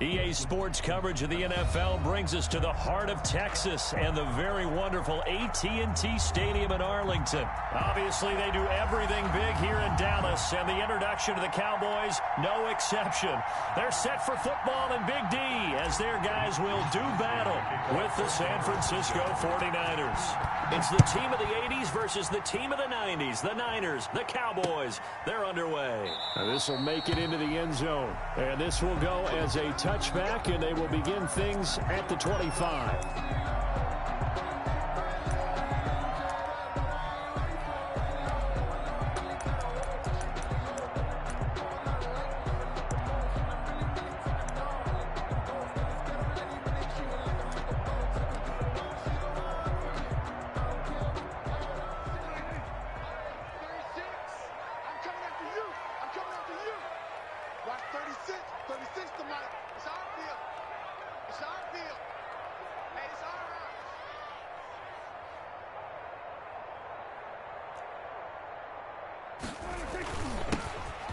EA Sports coverage of the NFL brings us to the heart of Texas and the very wonderful AT&T Stadium in Arlington. Obviously, they do everything big here in Dallas, and the introduction to the Cowboys, no exception. They're set for football in Big D as their guys will do battle with the San Francisco 49ers. It's the team of the 80s versus the team of the 90s. The Niners, the Cowboys, they're underway. This will make it into the end zone, and this will go as a touchback, and they will begin things at the 25.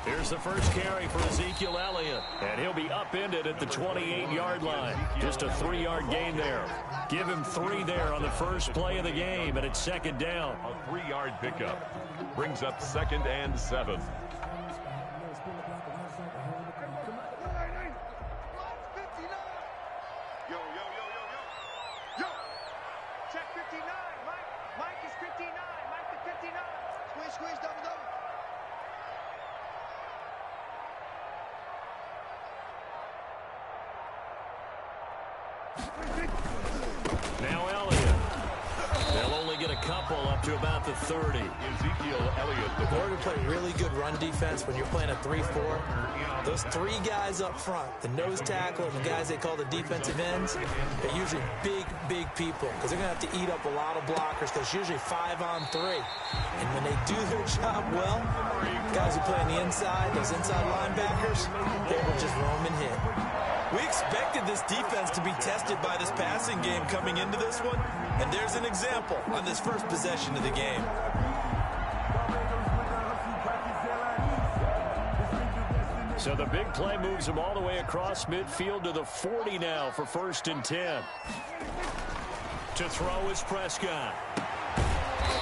Here's the first carry for Ezekiel Elliott, and he'll be upended at the 28-yard line. Just a 3-yard gain there. Give him 3 there on the first play of the game, and it's second down. A 3-yard pickup brings up 2nd and 7. Now Elliott. They'll only get a couple up to about the 30. Ezekiel Elliott. In order to play really good run defense when you're playing a 3-4, those 3 guys up front, the nose tackle and the guys they call the defensive ends, they're usually big people because they're going to have to eat up a lot of blockers because usually 5 on 3. And when they do their job well, guys who play on the inside, those inside linebackers, they will just roam and hit. We expected this defense to be tested by this passing game coming into this one, and there's an example on this first possession of the game. So the big play moves him all the way across midfield to the 40 now for 1st and 10. To throw is Prescott.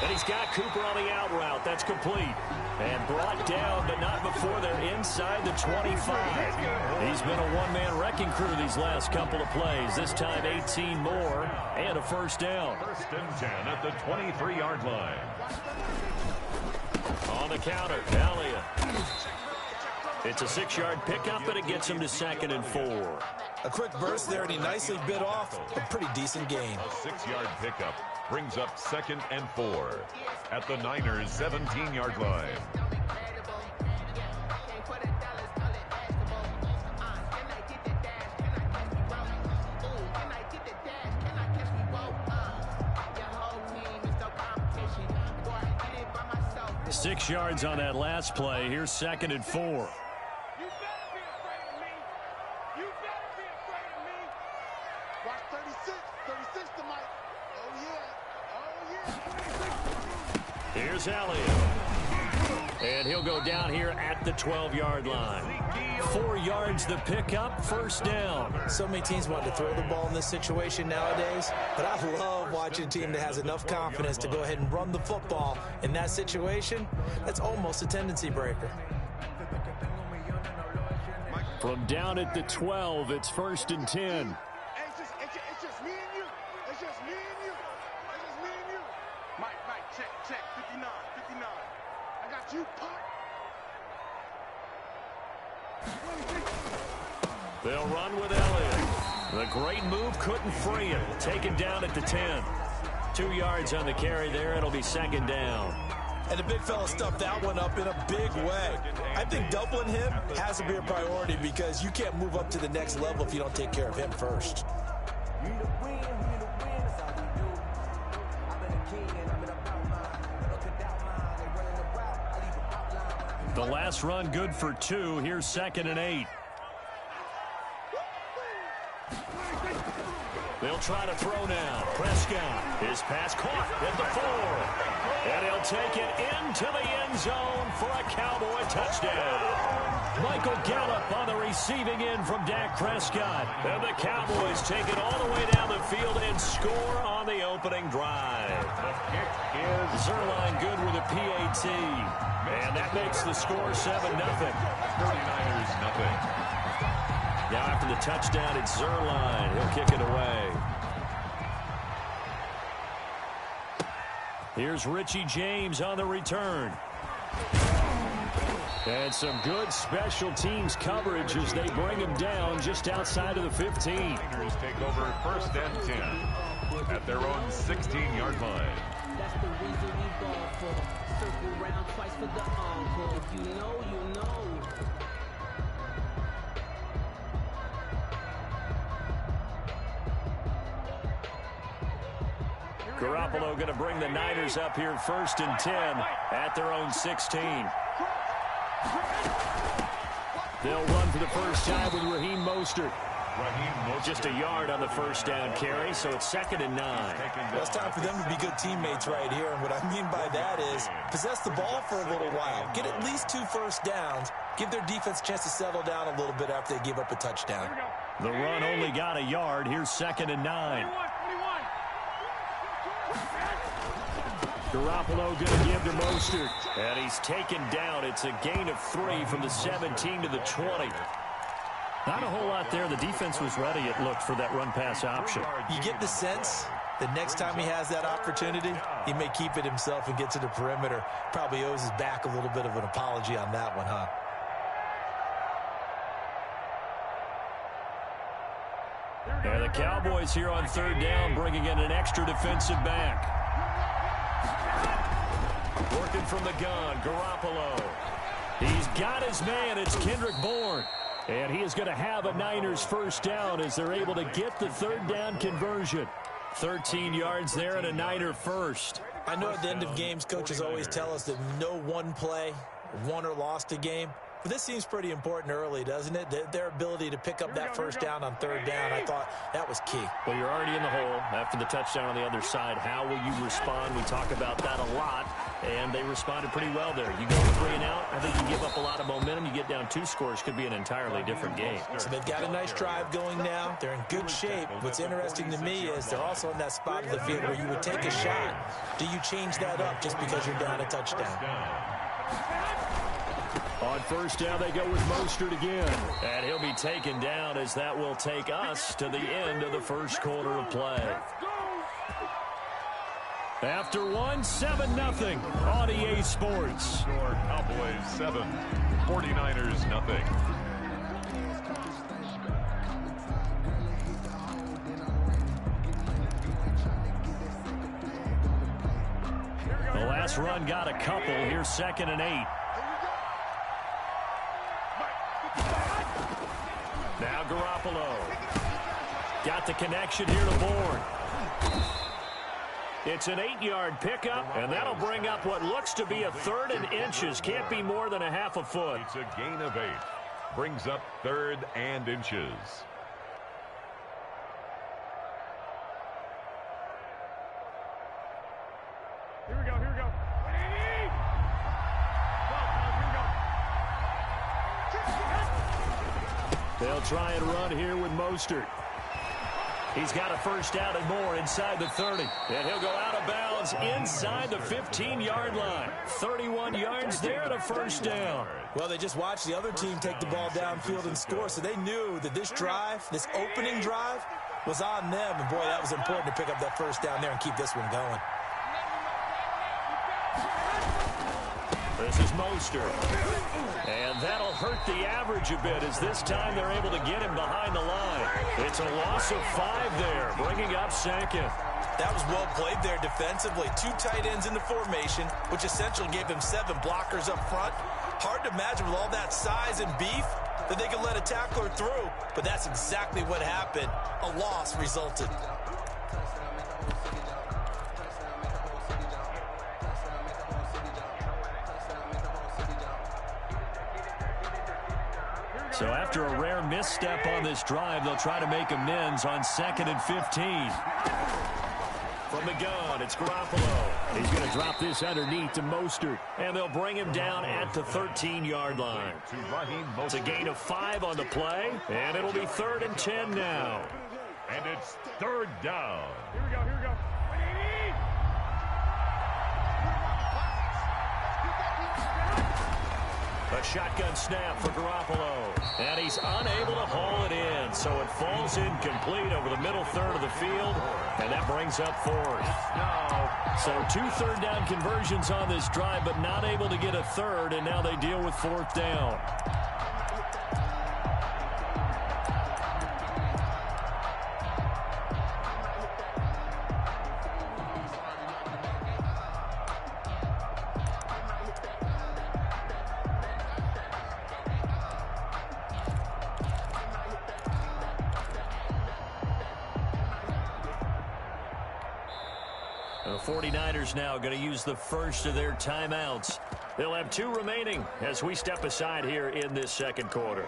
And he's got Cooper on the out route. That's complete. And brought down, but not before they're inside the 25. He's been a one-man wrecking crew these last couple of plays. This time 18 more and a first down. 1st and 10 at the 23-yard line. On the counter, Elliott. It's a 6-yard pickup, and it gets him to 2nd and 4. A quick burst there, and he nicely bit off a pretty decent gain. A 6-yard pickup brings up 2nd and 4 at the Niners' 17-yard line. 6 yards on that last play. Here's 2nd and 4. You better be afraid of me. You better be afraid of me. Watch 36. 36 to Mike. Oh, yeah. Oh, yeah. Here's Elliott. And he'll go down here at the 12-yard line. 4 yards the pickup, first down. So many teams want to throw the ball in this situation nowadays, but I love watching a team that has enough confidence to go ahead and run the football. In that situation, that's almost a tendency breaker. From down at the 12, it's 1st and 10. It's just me and you. It's just me and you. It's just me and you. Mike, check. 59. I got you, Pop. They'll run with Elliott. The great move couldn't free him. Taken down at the 10. 2 yards on the carry there. It'll be 2nd down. And the big fella stuffed that one up in a big way. I think doubling him has to be a priority because you can't move up to the next level if you don't take care of him first. The last run good for 2. Here's 2nd and 8. They'll try to throw now. Prescott. His pass caught at the 4. And he'll take it into the end zone for a Cowboy touchdown. Michael Gallup on the receiving end from Dak Prescott. And the Cowboys take it all the way down the field and score on the opening drive. Zuerlein good with a PAT. And that makes the score 7-0. 49ers nothing. Now after the touchdown, it's Zuerlein. He'll kick it away. Here's Richie James on the return. And some good special teams coverage as they bring him down just outside of the 15. Niners take over 1st and 10 at their own 16-yard line. That's the reason we ball for. Circle round twice for the encore. If you know, you know. Garoppolo going to bring the Niners up here 1st and 10 at their own 16. They'll run for the first time with Raheem Mostert. Just a yard on the first down carry, so it's 2nd and 9. Well, it's time for them to be good teammates right here, and what I mean by that is possess the ball for a little while. Get at least 2 first downs. Give their defense a chance to settle down a little bit after they give up a touchdown. The run only got a yard. Here's 2nd and 9. Garoppolo going to give to Mostert. And he's taken down. It's a gain of 3 from the 17 to the 20. Not a whole lot there. The defense was ready, it looked, for that run-pass option. You get the sense that next time he has that opportunity, he may keep it himself and get to the perimeter. Probably owes his back a little bit of an apology on that one, huh? And the Cowboys here on 3rd down, bringing in an extra defensive back. Working from the gun, Garoppolo. He's got his man. It's Kendrick Bourne. And he is going to have a Niners first down as they're able to get the 3rd down conversion. 13 yards there and a Niner first. I know at the end of games, coaches always tell us that no one play won or lost a game. But this seems pretty important early, doesn't it? Their ability to pick up that first down on 3rd down, I thought that was key. Well, you're already in the hole after the touchdown on the other side. How will you respond? We talk about that a lot, and they responded pretty well there. You go 3 and out, I think you give up a lot of momentum. You get down 2 scores, could be an entirely different game. So they've got a nice drive going now. They're in good shape. What's interesting to me is they're also in that spot of the field where you would take a shot. Do you change that up just because you're down a touchdown? On 1st down, they go with Mostert again. And he'll be taken down as that will take us to the end of the first quarter of play. After 1, 7-0 on EA Sports. Score Cowboys 7, 49ers nothing. The last run got a couple. Here's 2nd and 8. Now Garoppolo. Got the connection here to Bourne. It's an 8-yard pickup, and that'll bring up what looks to be a 3rd and inches. Can't be more than a half a foot. It's a gain of 8. Brings up 3rd and inches. Here we go. They'll try and run here with Mostert. He's got a first down and more inside the 30. And he'll go out of bounds inside the 15-yard line. 31 yards there and a first down. Well, they just watched the other team take the ball downfield and score, so they knew that this drive, this opening drive, was on them. And, boy, that was important to pick up that first down there and keep this one going. This is Mostert. And that'll hurt the average a bit as this time they're able to get him behind the line. It's a loss of 5 there, bringing up 2nd. That was well played there defensively. 2 tight ends in the formation, which essentially gave him 7 blockers up front. Hard to imagine with all that size and beef that they could let a tackler through, but that's exactly what happened. A loss resulted. So after a rare misstep on this drive, they'll try to make amends on 2nd and 15. From the gun, it's Garoppolo. He's going to drop this underneath to Mostert, and they'll bring him down at the 13-yard line. It's a gain of 5 on the play, and it'll be 3rd and 10 now. And it's 3rd down. Here we go. A shotgun snap for Garoppolo, and he's unable to haul it in, so it falls incomplete over the middle third of the field, and that brings up 4th. So 2 third-down conversions on this drive, but not able to get a 3rd, and now they deal with 4th down. The 49ers now going to use the first of their timeouts. They'll have 2 remaining as we step aside here in this 2nd quarter.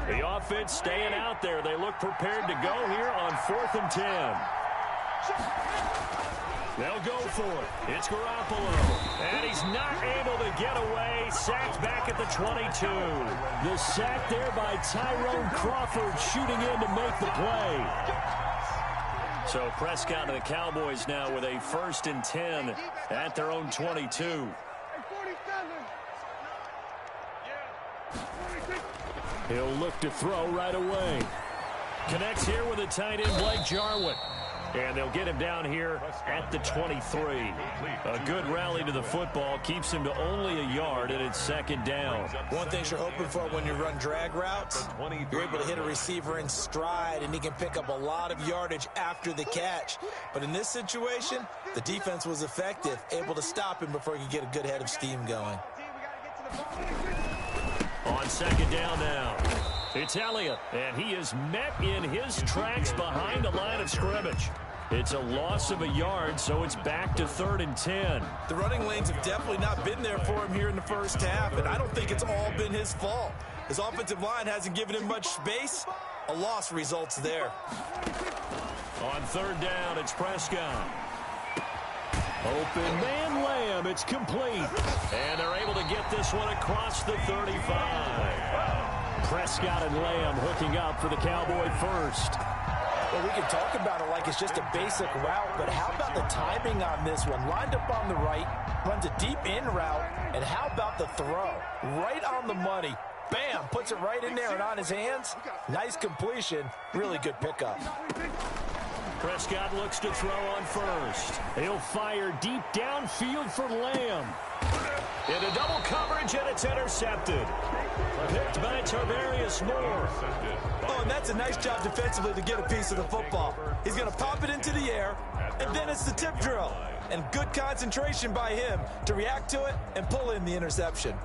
The offense staying out there. They look prepared to go here on 4th and 10. They'll go for it. It's Garoppolo. And he's not able to get away. Sacked back at the 22. The sack there by Tyrone Crawford shooting in to make the play. So Prescott and the Cowboys now with a 1st and 10 at their own 22. He'll look to throw right away. Connects here with a tight end, Blake Jarwin. And they'll get him down here at the 23. A good rally to the football keeps him to only a yard, and it's 2nd down. One thing you're hoping for when you run drag routes, you're able to hit a receiver in stride, and he can pick up a lot of yardage after the catch. But in this situation, the defense was effective, able to stop him before he could get a good head of steam going. On 2nd down now, it's Elliott, and he is met in his tracks behind the line of scrimmage. It's a loss of a yard, so it's back to 3rd and 10. The running lanes have definitely not been there for him here in the first half, and I don't think it's all been his fault. His offensive line hasn't given him much space. A loss results there. On 3rd down, it's Prescott. Open man Lamb, it's complete. And they're able to get this one across the 35. Prescott and Lamb hooking up for the Cowboy first. Well, we can talk about it like it's just a basic route, but how about the timing on this one? Lined up on the right, runs a deep in route, and how about the throw? Right on the money. Bam, puts it right in there and on his hands. Nice completion, really good pickup. Prescott looks to throw on first. He'll fire deep downfield for Lamb. Into double coverage, and it's intercepted. Picked by Tarvarius Moore. Oh, and that's a nice job defensively to get a piece of the football. He's going to pop it into the air, and then it's the tip drill. And good concentration by him to react to it and pull in the interception.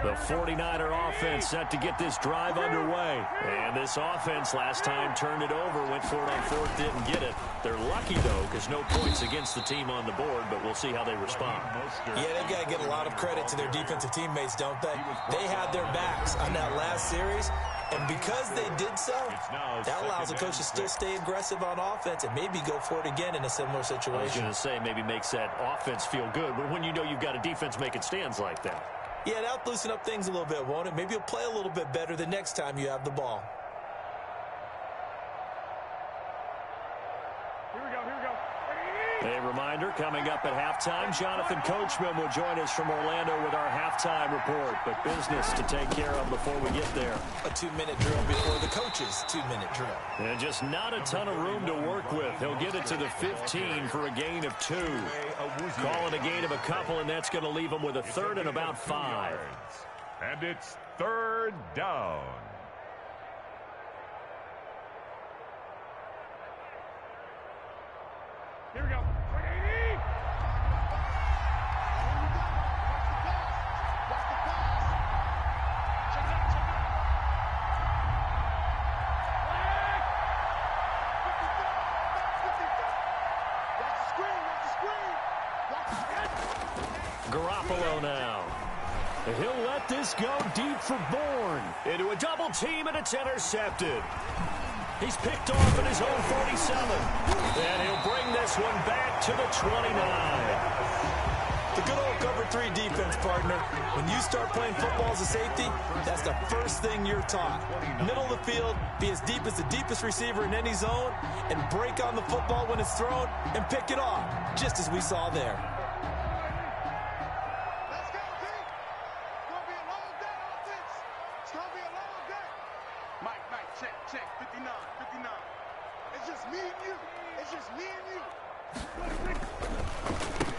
The 49er offense set to get this drive underway. And this offense last time turned it over, went for it on fourth, didn't get it. They're lucky, though, because no points against the team on the board, but we'll see how they respond. Yeah, they've got to get a lot of credit to their defensive teammates, don't they? They had their backs on that last series, and because they did so, that allows the coach to still stay aggressive on offense and maybe go for it again in a similar situation. I was going to say maybe makes that offense feel good, but when you know you've got a defense making stands like that. Yeah, that'll loosen up things a little bit, won't it? Maybe you'll play a little bit better the next time you have the ball. Here we go. A reminder, coming up at halftime, Jonathan Coachman will join us from Orlando with our halftime report. But business to take care of before we get there. A 2-minute drill before the coach's 2-minute drill. And just not a ton of room to work with. He'll get it to the 15 for a gain of 2. Call it a gain of a couple, and that's going to leave him with a third and about 5. And it's third down. Here we go. Garoppolo now. He'll let this go deep for Bourne. Into a double team, and it's intercepted. He's picked off at his own 47. And he'll bring this one back to the 29. The good old cover 3 defense, partner. When you start playing football as a safety, that's the first thing you're taught. Middle of the field, be as deep as the deepest receiver in any zone, and break on the football when it's thrown and pick it off, just as we saw there. Let's go, team. It's going to be a long day offense. It's going to be a long day. Mike, check. 59. It's just me and you. It's just me and you.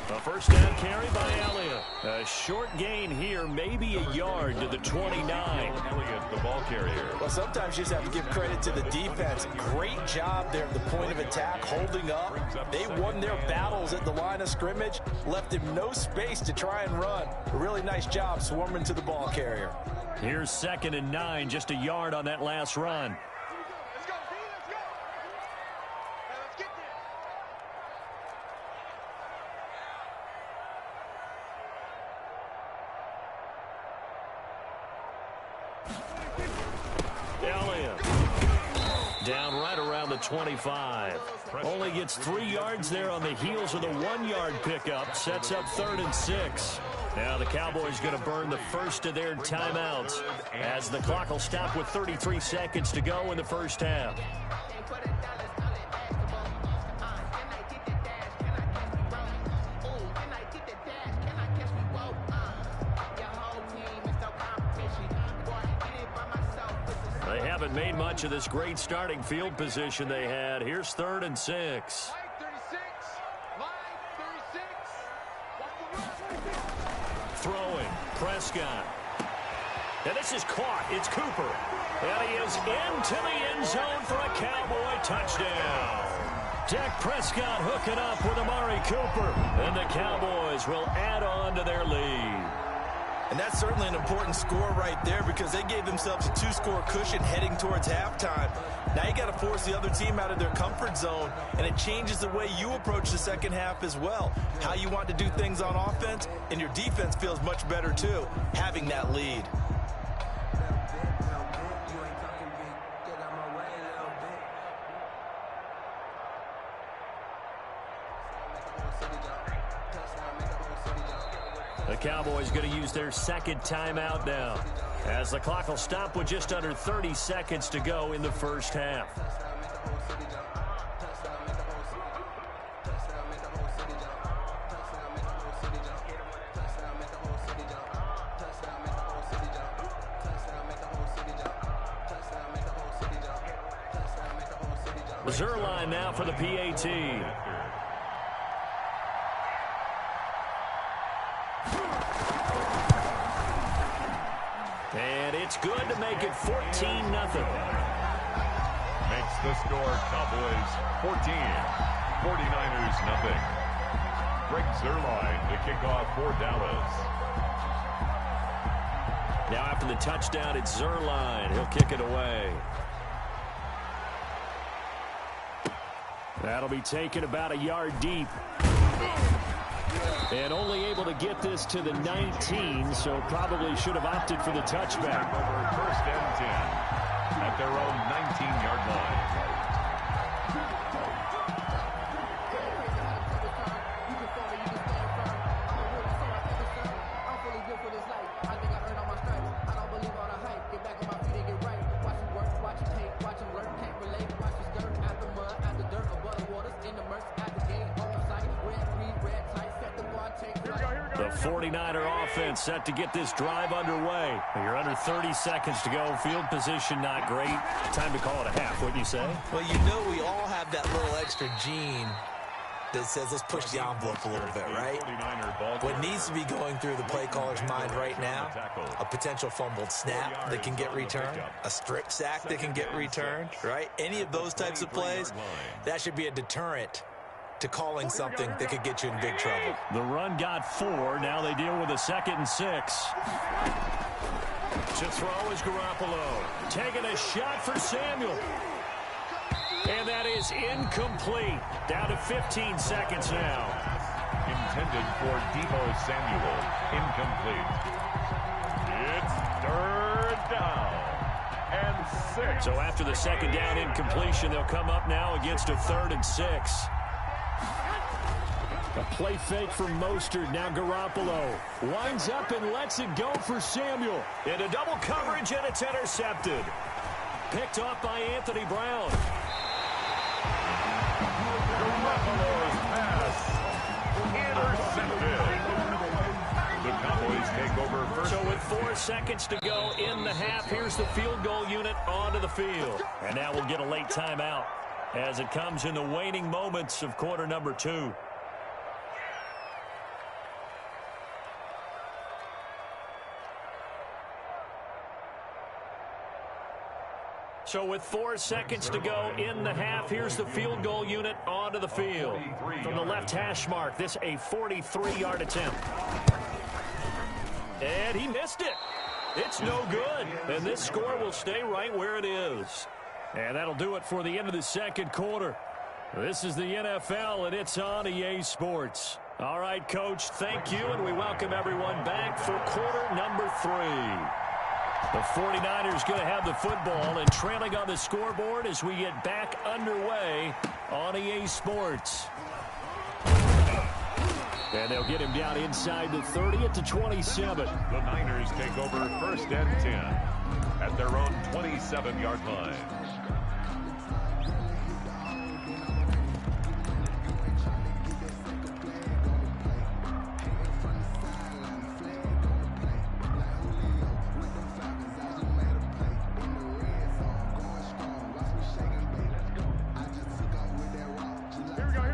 A first down carry by Elliott. A short gain here, maybe a yard to the 29. Elliott, the ball carrier. Well, sometimes you just have to give credit to the defense. Great job there at the point of attack, holding up. They won their battles at the line of scrimmage, left him no space to try and run. A really nice job swarming to the ball carrier. Here's 2nd and 9, just a yard on that last run. Let's go, team. Let's go. Now let's get there. Elliott down right around the 25. Only gets 3 yards there on the heels of the 1-yard pickup. Sets up 3rd and 6. Now the Cowboys going to burn the first of their timeouts as the clock will stop with 33 seconds to go in the first half. They haven't made much of this great starting field position they had. Here's 3rd and 6. Line 36. Throwing, Prescott. And this is caught. It's Cooper. And he is into the end zone for a Cowboy touchdown. Dak Prescott hooking up with Amari Cooper. And the Cowboys will add on to their lead. And that's certainly an important score right there because they gave themselves a 2-score cushion heading towards halftime. Now you got to force the other team out of their comfort zone, and it changes the way you approach the second half as well. How you want to do things on offense, and your defense feels much better too, having that lead. The Cowboys going to use their 2nd timeout now, as the clock will stop with just under 30 seconds to go in the first half. Zuerlein now for the PAT. And it's good to make it 14-0. Makes the score Cowboys 14, 49ers nothing. Greg Zuerlein to kick off for Dallas. Now after the touchdown, it's Zuerlein. He'll kick it away. That'll be taken about a yard deep. And only able to get this to the 19, so probably should have opted for the touchback. Over first and 10 at their own 19-yard line. The 49er offense set to get this drive underway. You're under 30 seconds to go. Field position not great. Time to call it a half, wouldn't you say? Well, you know we all have that little extra gene that says let's push the envelope a little bit, right? What needs to be going through the play caller's mind right now, a potential fumbled snap that can get returned, a strip sack that can get returned, right? Any of those types of plays, that should be a deterrent to calling something that could get you in big trouble. The run got 4. Now they deal with a 2nd and 6. To throw is Garoppolo. Taking a shot for Samuel. And that is incomplete. Down to 15 seconds now. Intended for Deebo Samuel. Incomplete. It's 3rd down and 6. So after the 2nd down incompletion, they'll come up now against a 3rd and 6. A play fake for Mostert. Now Garoppolo winds up and lets it go for Samuel. Into double coverage, and it's intercepted. Picked off by Anthony Brown. Garoppolo's pass intercepted. The Cowboys take over first. So with 4 seconds to go in the half, here's the field goal unit onto the field. And now we'll get a late timeout as it comes in the waning moments of quarter number 2. So with 4 seconds to go in the half, here's the field goal unit onto the field. From the left hash mark, this a 43-yard attempt. And he missed it. It's no good. And this score will stay right where it is. And that'll do it for the end of the 2nd quarter. This is the NFL, and it's on EA Sports. All right, Coach, thank you, and we welcome everyone back for quarter number 3. The 49ers going to have the football and trailing on the scoreboard as we get back underway on EA Sports. And they'll get him down inside the 30 at the 27. The Niners take over 1st and 10 at their own 27-yard line.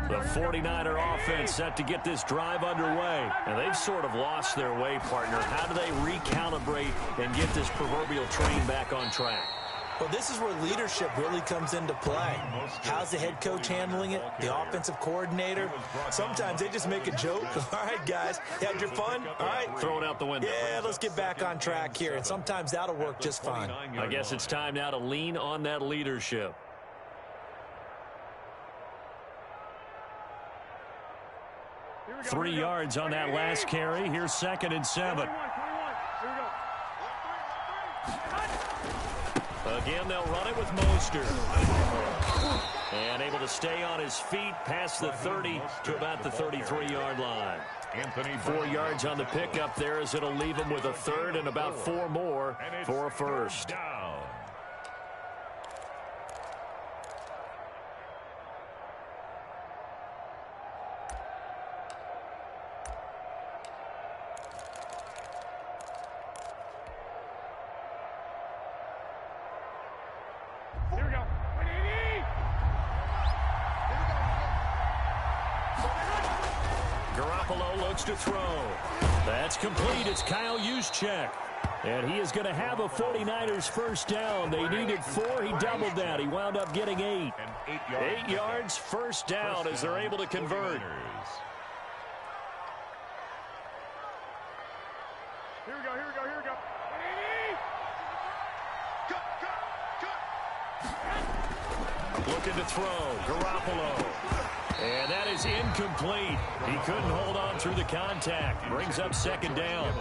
The 49er offense set to get this drive underway. And they've sort of lost their way, partner. How do they recalibrate and get this proverbial train back on track? Well, this is where leadership really comes into play. How's the head coach handling it? The offensive coordinator? Sometimes they just make a joke. All right, guys, you had your fun? All right. Throw it out the window. Yeah, let's get back on track here. And sometimes that'll work just fine. I guess it's time now to lean on that leadership. Three yards on that last carry. Here's 2nd and 7. Again, they'll run it with Mostert. And able to stay on his feet past the 30 to about the 33-yard line. 4 yards on the pickup there as it'll leave him with a 3rd and about 4 more for a 1st. Garoppolo looks to throw. That's complete. It's Kyle Juszczyk. And he is going to have a 49ers first down. They needed 4. He doubled that. He wound up getting 8. 8 yards, first down as they're able to convert. Here we go, here we go, here we go. Looking to throw. Garoppolo. And that is incomplete. He couldn't hold on through the contact. Brings up second down.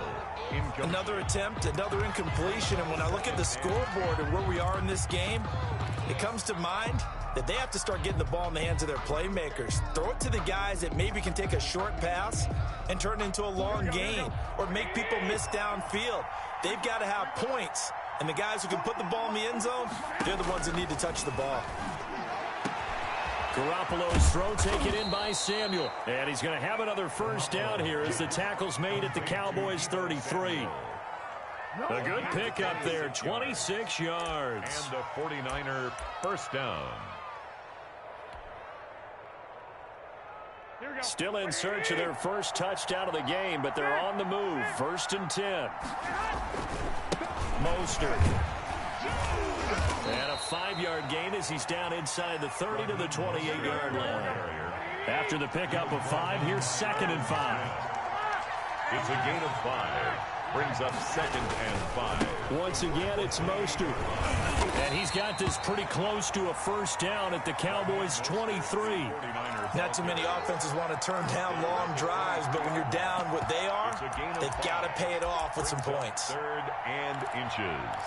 Another attempt, another incompletion. And when I look at the scoreboard and where we are in this game, it comes to mind that they have to start getting the ball in the hands of their playmakers. Throw it to the guys that maybe can take a short pass and turn it into a long gain or make people miss downfield. They've got to have points. And the guys who can put the ball in the end zone, they're the ones that need to touch the ball. Garoppolo's throw taken in by Samuel. And he's going to have another first down here as the tackle's made at the Cowboys' 33. A good pickup there, 26 yards. And a 49er first down. Still in search of their first touchdown of the game, but they're on the move. 1st and 10. Mostert. And a 5-yard gain as he's down inside the 30 to the 28-yard line. After the pickup of 5, here's 2nd and 5. It's a gain of 5. Brings up 2nd and 5. Once again, it's Mostert. And he's got this pretty close to a first down at the Cowboys' 23. Not too many offenses want to turn down long drives, but when you're down what they are, they've got to pay it off with some points. 3rd and inches.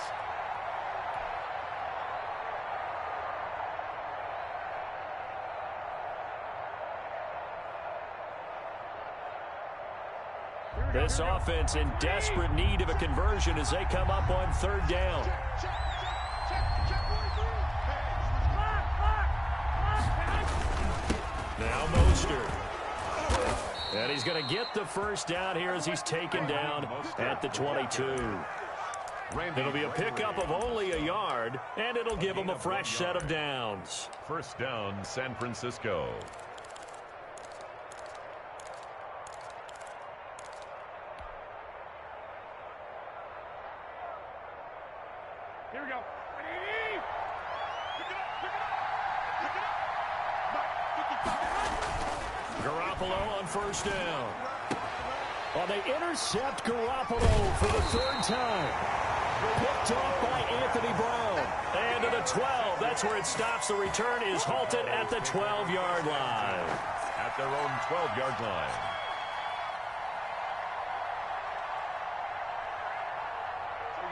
This offense in desperate need of a conversion as they come up on 3rd down. Now Mostert. And he's going to get the first down here as he's taken down at the 22. It'll be a pickup of only a yard, and it'll give him a fresh set of downs. First down, San Francisco. Here we go. Garoppolo on first down. Well, they intercept Garoppolo for the 3rd time. Picked off by Anthony Brown. And to the 12. That's where it stops. The return is halted at the 12-yard line. At their own 12-yard line.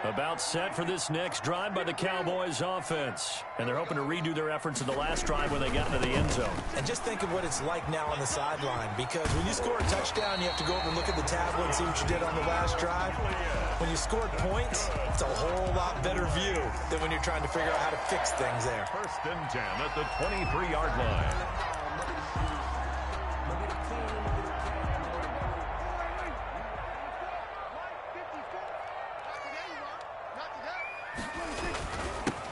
About set for this next drive by the Cowboys offense. And they're hoping to redo their efforts in the last drive when they got into the end zone. And just think of what it's like now on the sideline, because when you score a touchdown, you have to go over and look at the tablet and see what you did on the last drive. When you scored points, it's a whole lot better view than when you're trying to figure out how to fix things there. 1st and 10 at the 23-yard line.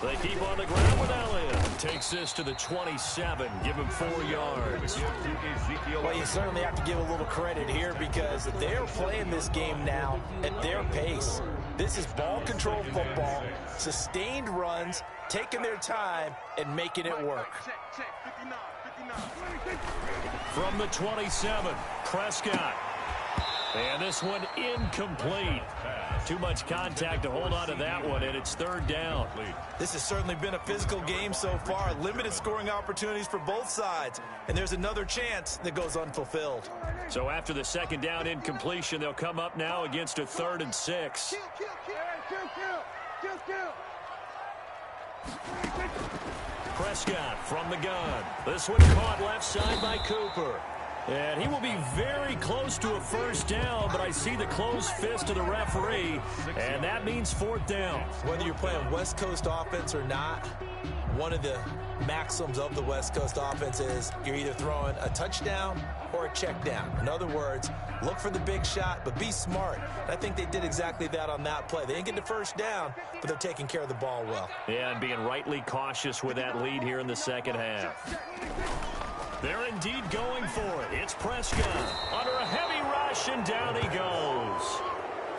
They keep on the ground with Elliott. Takes this to the 27. Give him 4 yards. Well, you certainly have to give a little credit here because they're playing this game now at their pace. This is ball control football, sustained runs, taking their time, and making it work. From the 27, Prescott. And this one incomplete. Too much contact to hold on to that one, and it's 3rd down. This has certainly been a physical game so far. Limited scoring opportunities for both sides. And there's another chance that goes unfulfilled. So after the 2nd down incompletion, they'll come up now against a 3rd and 6. Prescott from the gun. This one caught left side by Cooper. And he will be very close to a first down, but I see the closed fist of the referee, and that means 4th down. Whether you're playing West Coast offense or not, one of the maxims of the West Coast offense is you're either throwing a touchdown or a check down. In other words, look for the big shot, but be smart. And I think they did exactly that on that play. They didn't get the first down, but they're taking care of the ball well. Yeah, and being rightly cautious with that lead here in the 2nd half. They're indeed going for it. It's Prescott under a heavy rush, and down he goes.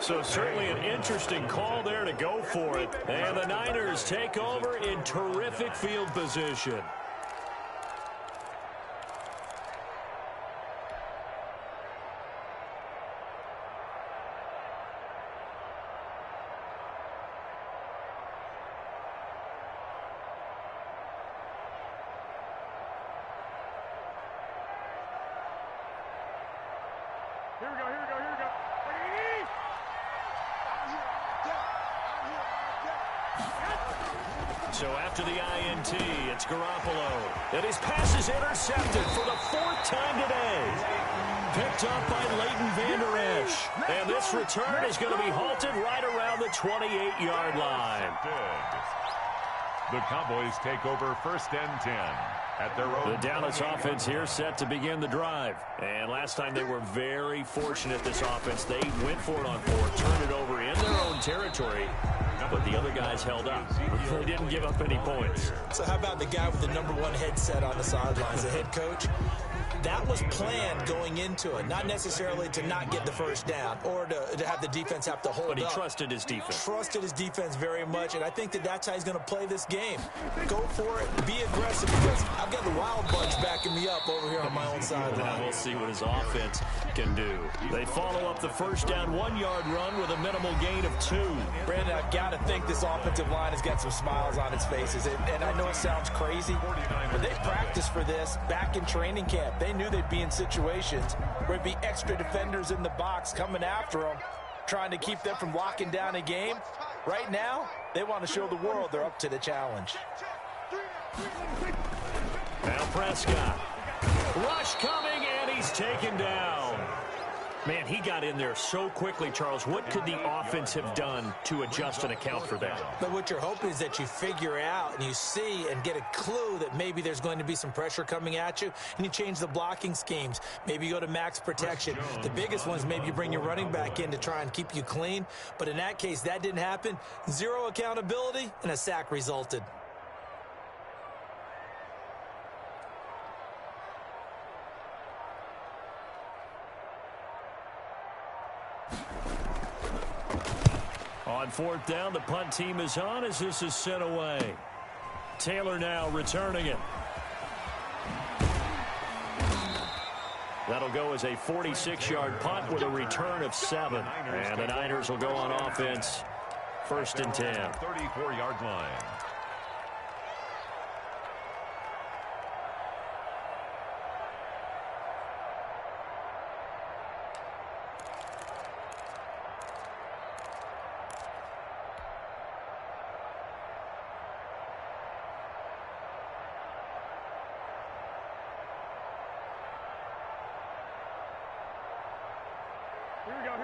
So certainly an interesting call there to go for it. And the Niners take over in terrific field position. Here we go. So after the INT, it's Garoppolo. And his pass is intercepted for the 4th time today. Picked up by Leighton Vander Esch. And this return is going to be halted right around the 28-yard line. The Cowboys take over 1st and 10 at their own. The Dallas offense here set to begin the drive. And last time they were very fortunate, this offense. They went for it on 4, turned it over in their own territory, but the other guys held up. They didn't give up any points. So how about the guy with the #1 headset on the sidelines, the head coach? That was planned going into it, not necessarily to not get the first down or to have the defense have to hold up. But he trusted his defense. Trusted his defense very much, and I think that's how he's going to play this game. Go for it, be aggressive, because I've got the Wild Bunch backing me up over here on my own sideline. Now we'll see what his offense can do. They follow up the first down 1-yard run with a minimal gain of 2. Brandon, I've got to think this offensive line has got some smiles on its faces. And I know it sounds crazy, but they practiced for this back in training camp. They knew they'd be in situations where there'd be extra defenders in the box coming after them, trying to keep them from locking down a game. Right now, they want to show the world they're up to the challenge. Now Prescott. Rush coming, and he's taken down. Man, he got in there so quickly, Charles. What could the offense have done to adjust and account for that? But what you're hoping is that you figure out and you see and get a clue that maybe there's going to be some pressure coming at you, and you change the blocking schemes. Maybe you go to max protection. The biggest one is maybe you bring your running back in to try and keep you clean. But in that case, that didn't happen. 0 accountability, and a sack resulted. On 4th down, the punt team is on as this is sent away. Taylor now returning it. That'll go as a 46-yard punt with a return of 7. And the Niners will go on offense. 1st and 10. 34-yard line.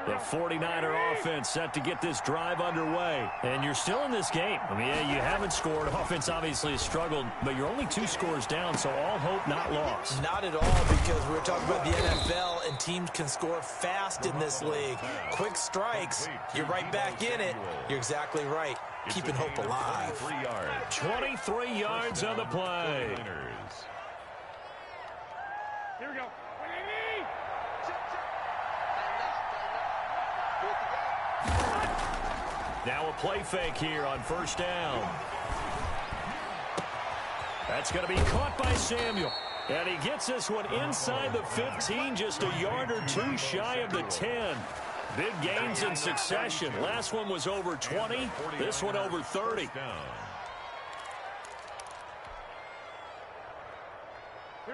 The 49er offense set to get this drive underway. And you're still in this game. I mean, yeah, you haven't scored. Offense obviously has struggled, but you're only 2 scores down, so all hope not lost. Not at all, because we're talking about the NFL, and teams can score fast in this league. Quick strikes, you're right back in it. You're exactly right. Keeping hope alive. 23 yards on the play. Here we go. Now a play fake here on 1st down. That's going to be caught by Samuel. And he gets this one inside the 15, just a yard or 2 shy of the 10. Big gains in succession. Last one was over 20. This one over 30.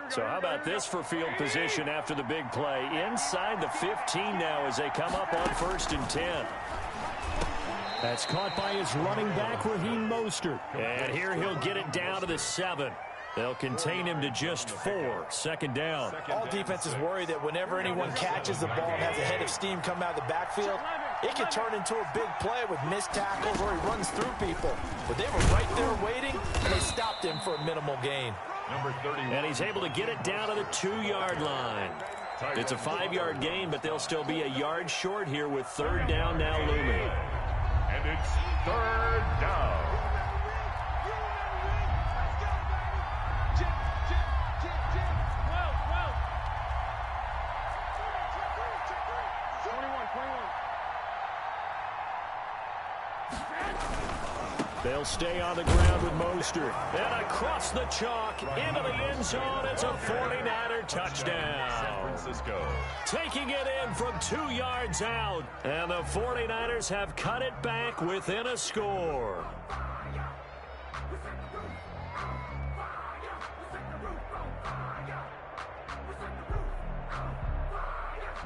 So how about this for field position after the big play? Inside the 15 now as they come up on 1st and 10. That's caught by his running back, Raheem Mostert. And here he'll get it down to the 7. They'll contain him to just 4. 2nd down. All defenses worry that whenever anyone catches the ball and has a head of steam come out of the backfield, it could turn into a big play with missed tackles or he runs through people. But they were right there waiting, and they stopped him for a minimal gain. Number 31. And he's able to get it down to the 2-yard line. It's a 5-yard gain, but they'll still be a yard short here with 3rd down now looming. And it's 3rd down. They'll stay on the ground with Mostert. And across the chalk, into the end zone. It's a 49er touchdown. San Francisco. Taking it in from 2 yards out. And the 49ers have cut it back within a score.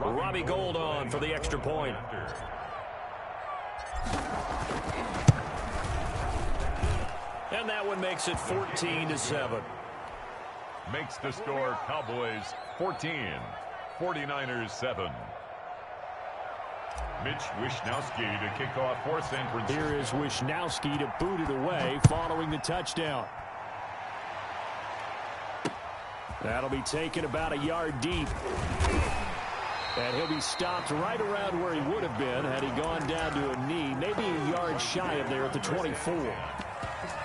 Robbie Gould on for the extra point. And that one makes it 14-7. Makes the score Cowboys 14, 49ers 7. Mitch Wishnowsky to kick off for San Francisco. Here is Wishnowsky to boot it away following the touchdown. That'll be taken about a yard deep. And he'll be stopped right around where he would have been had he gone down to a knee, maybe a yard shy of there at the 24.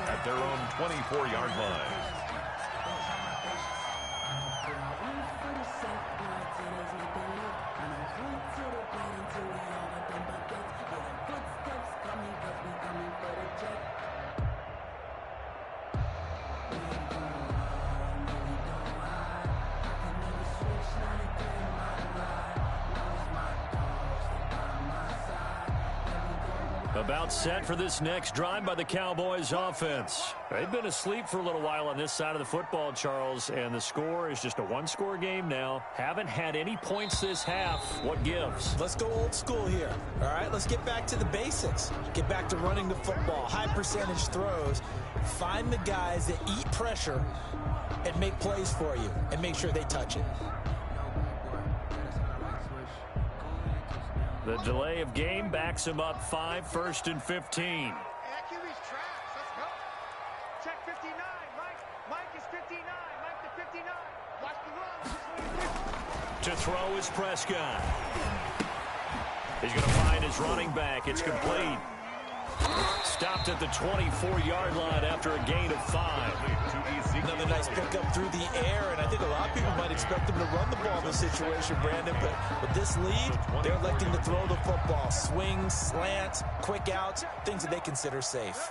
At their own 24-yard line. About set for this next drive by the Cowboys offense. They've been asleep for a little while on this side of the football, Charles, and the score is just a one-score game now. Haven't had any points this half. What gives? Let's go old school here. All right, let's get back to the basics. Get back to running the football, high percentage throws. Find the guys that eat pressure and make plays for you and make sure they touch it. The delay of game backs him up 5, 1st and 15. Hey, that QB's trash. Let's go. Check 59. Mike is 59. Mike to 59. Watch the run. To throw is Prescott. He's going to find his running back. It's complete. Stopped at the 24-yard line after a gain of 5. Another nice pickup through the air, and I think a lot of people might expect him to run the ball in this situation, Brandon, but with this lead, they're electing to throw the football. Swings, slants, quick outs, things that they consider safe.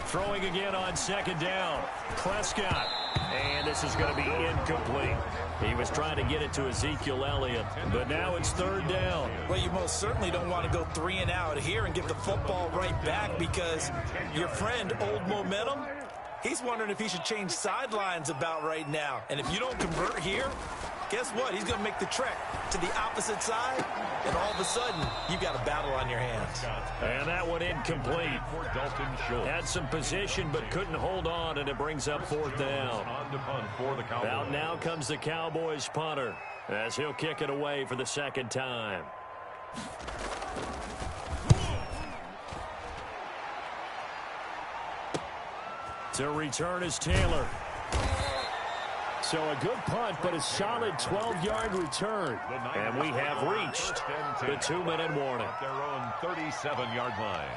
Throwing again on 2nd down. Prescott. And this is going to be incomplete. He was trying to get it to Ezekiel Elliott, but now it's 3rd down. Well, you most certainly don't want to go 3 and out here and get the football right back because your friend, Old Momentum, he's wondering if he should change sidelines about right now. And if you don't convert here, guess what? He's going to make the trek to the opposite side, and all of a sudden, you've got a battle on your hands. And that one incomplete. Had some position, but couldn't hold on, and it brings up 4th down. Out now comes the Cowboys punter, as he'll kick it away for the 2nd time. To return is Taylor. So a good punt, but a solid 12-yard return. And we have reached the 2-minute warning. Their own 37-yard line.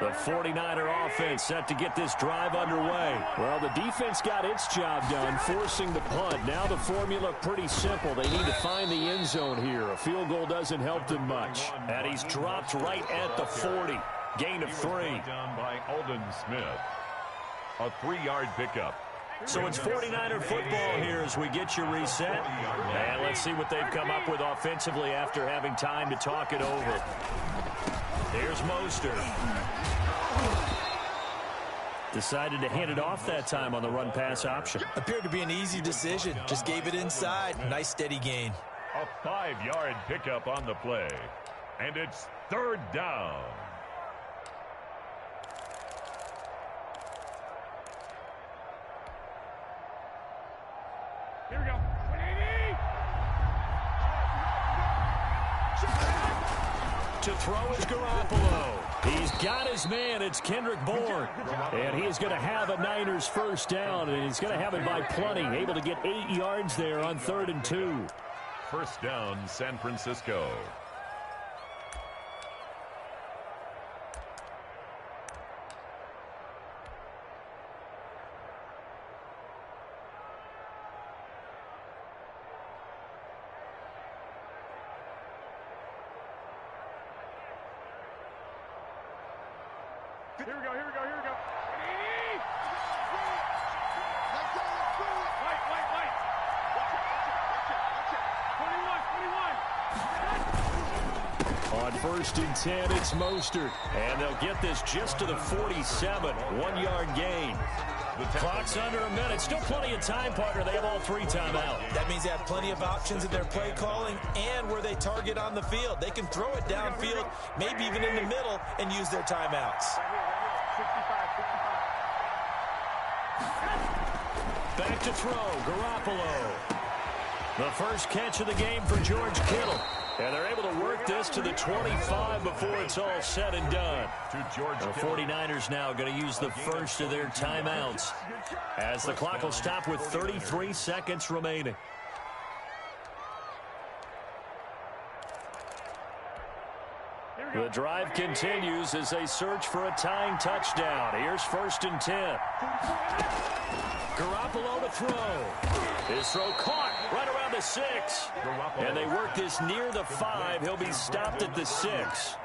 The 49er offense set to get this drive underway. Well, the defense got its job done, forcing the punt. Now the formula pretty simple. They need to find the end zone here. A field goal doesn't help them much. And he's dropped right at the 40. Gain of 3. Down by Aldon Smith. A 3-yard pickup. So it's 49er football here as we get you reset. And let's see what they've come up with offensively after having time to talk it over. Here's Mostert. Decided to hand it off that time on the run-pass option. Appeared to be an easy decision. Just gave it inside. Nice steady gain. A 5-yard pickup on the play. And it's 3rd down. Here we go. 180. To throw is Garoppolo. He's got his man. It's Kendrick Bourne. And he is going to have a Niners 1st down, and he's going to have it by plenty. Able to get 8 yards there on 3rd and 2. 1st down, San Francisco. Here we go. Let's go. White. Watch it. 21. On 1st and 10, it's Mostert. And they'll get this just to the 47. 1-yard gain. The clock's under a minute. Still plenty of time, partner. They have all 3 timeouts. That means they have plenty of options in their play calling and where they target on the field. They can throw it downfield, maybe even in the middle, and use their timeouts. Back to throw, Garoppolo. The first catch of the game for George Kittle. And they're able to work this to the 25 before it's all said and done. The 49ers now going to use the first of their timeouts as the clock will stop with 33 seconds remaining. The drive continues as they search for a tying touchdown. Here's 1st and 10. Garoppolo to throw. His throw caught right around the 6. And they work this near the 5. He'll be stopped at the 6.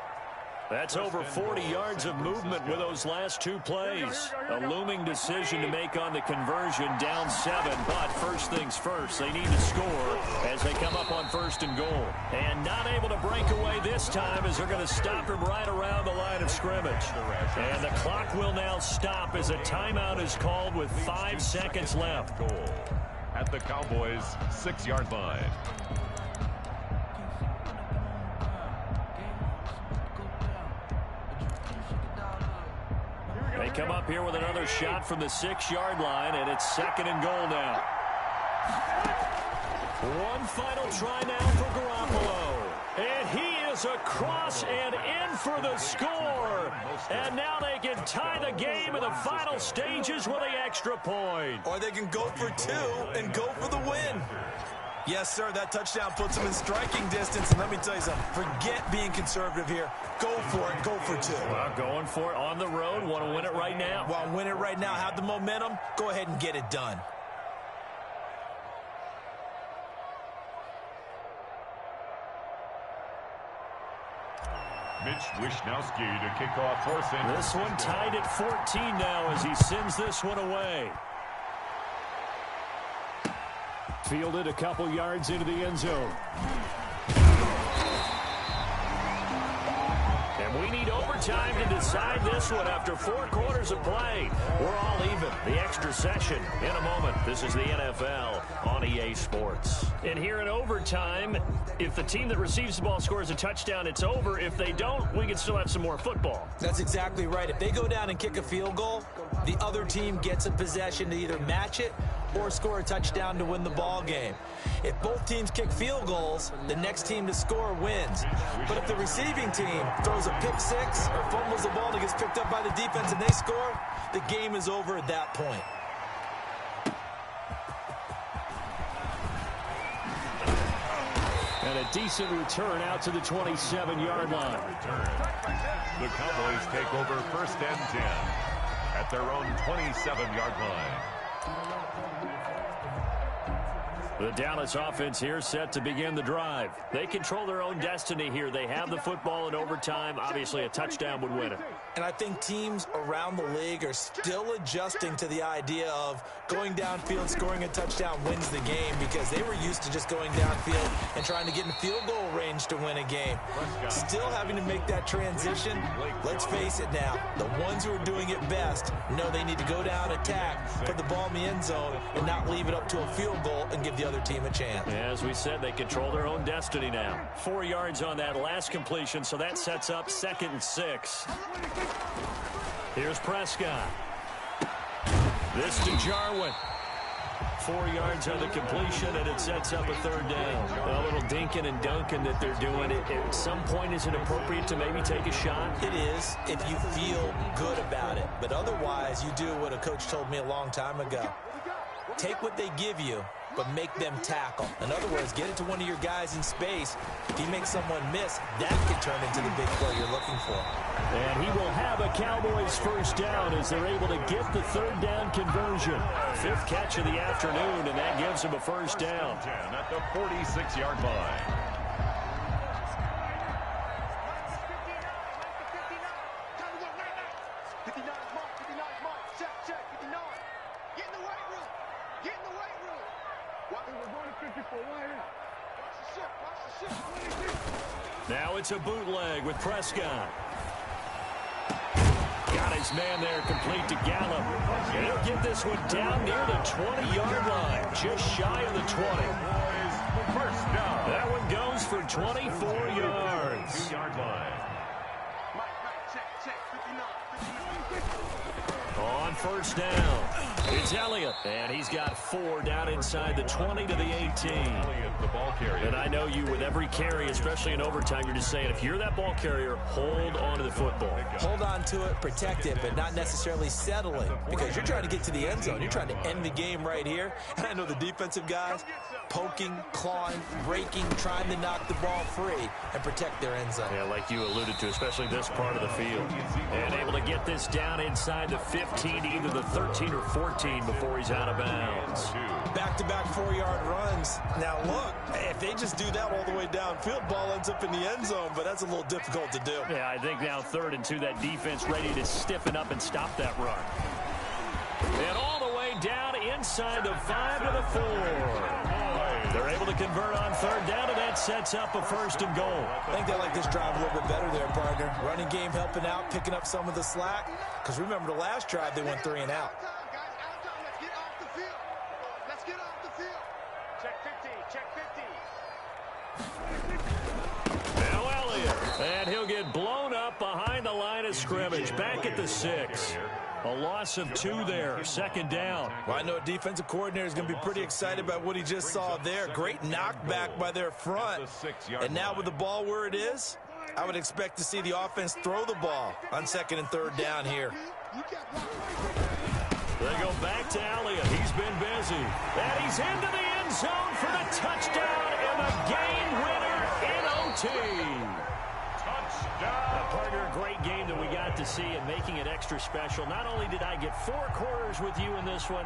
That's over 40 yards of movement with those last 2 plays. A looming decision to make on the conversion, down 7. But first things first, they need to score as they come up on 1st and goal. And not able to break away this time as they're going to stop him right around the line of scrimmage. And the clock will now stop as a timeout is called with 5 seconds left. Goal at the Cowboys' 6-yard line. They come up here with another shot from the 6-yard line, and it's 2nd and goal now. One final try now for Garoppolo. And he is across and in for the score. And now they can tie the game in the final stages with the extra point. Or they can go for 2 and go for the win. Yes, sir, that touchdown puts them in striking distance. And let me tell you something, forget being conservative here. Go for it, go for 2. Well, going for it on the road. Want to win it right now. Want to win it right now, have the momentum, go ahead and get it done. Mitch Wishnowsky to kick off for San Francisco. This one tied at 14 now as he sends this one away. Fielded a couple yards into the end zone. And we need overtime to decide this one after 4 quarters of play. We're all even. The extra session in a moment. This is the NFL on EA Sports. And here in overtime, if the team that receives the ball scores a touchdown, it's over. If they don't, we can still have some more football. That's exactly right. If they go down and kick a field goal, the other team gets a possession to either match it or score a touchdown to win the ball game. If both teams kick field goals, the next team to score wins. But if the receiving team throws a pick 6 or fumbles the ball and it gets picked up by the defense and they score, the game is over at that point. And a decent return out to the 27-yard line. The Cowboys take over 1st and 10 at their own 27-yard line. The Dallas offense here set to begin the drive. They control their own destiny here. They have the football in overtime. Obviously, a touchdown would win it. And I think teams around the league are still adjusting to the idea of going downfield, scoring a touchdown wins the game, because they were used to just going downfield and trying to get in field goal range to win a game. Still having to make that transition. Let's face it now, the ones who are doing it best know they need to go down, attack, put the ball in the end zone, and not leave it up to a field goal and give the other team a chance. As we said, they control their own destiny now. 4 yards on that last completion, so that sets up 2nd and 6. Here's Prescott. This to Jarwin. 4 yards on the completion, and it sets up a 3rd down. A little dinking and dunking that they're doing. At some point, is it appropriate to maybe take a shot? It is, if you feel good about it. But otherwise, you do what a coach told me a long time ago. Take what they give you, but make them tackle. In other words, get it to one of your guys in space. If you make someone miss, that can turn into the big play you're looking for. And he will have a Cowboys 1st down as they're able to get the 3rd down conversion. 5th catch of the afternoon, and that gives him a 1st down. At the 46-yard line. Now it's a bootleg with Prescott. Got his man there, complete to Gallup. And he'll get this one down near the 20-yard line, just shy of the 20. First down. That one goes for 24 yards. 2-yard line. On first down, it's Elliott, and he's got 4 down inside the 20 to the 18. Elliott, the ball carrier. And I know you, with every carry, especially in overtime, you're just saying, if you're that ball carrier, hold on to the football. Hold on to it, protect it, but not necessarily settle it, because you're trying to get to the end zone. You're trying to end the game right here. And I know the defensive guys poking, clawing, breaking, trying to knock the ball free and protect their end zone. Yeah, like you alluded to, especially this part of the field. And able to get this down inside the 15 to either the 13 or 14 before he's out of bounds. Back-to-back 4-yard runs. Now, look, if they just do that all the way downfield, ball ends up in the end zone, but that's a little difficult to do. Yeah, I think now 3rd and 2, that defense ready to stiffen up and stop that run. And all the way down inside the 5 to the 4. They're able to convert on 3rd down, and that sets up a 1st and goal. I think they like this drive a little bit better there, partner. Running game helping out, picking up some of the slack. Because remember, the last drive, they went 3 and out. Let's get off the field. Check 50, check 50. Now Elliott, and he'll get blown up behind the line of scrimmage, back at the 6. A loss of 2 there, 2nd down. Well, I know a defensive coordinator is going to be pretty excited about what he just saw there. Great knockback by their front. And now with the ball where it is, I would expect to see the offense throw the ball on 2nd and 3rd down here. They go back to Elliott. He's been busy. And he's into the end zone for the touchdown and the game winner in OT. Partner, a great game that we got to see and making it extra special. Not only did I get 4 quarters with you in this one,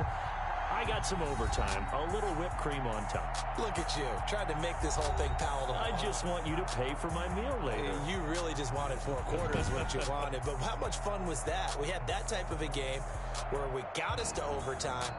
I got some overtime, a little whipped cream on top. Look at you, trying to make this whole thing palatable. I just want you to pay for my meal later. You really just wanted 4 quarters, what you wanted. But how much fun was that? We had that type of a game where we got us to overtime.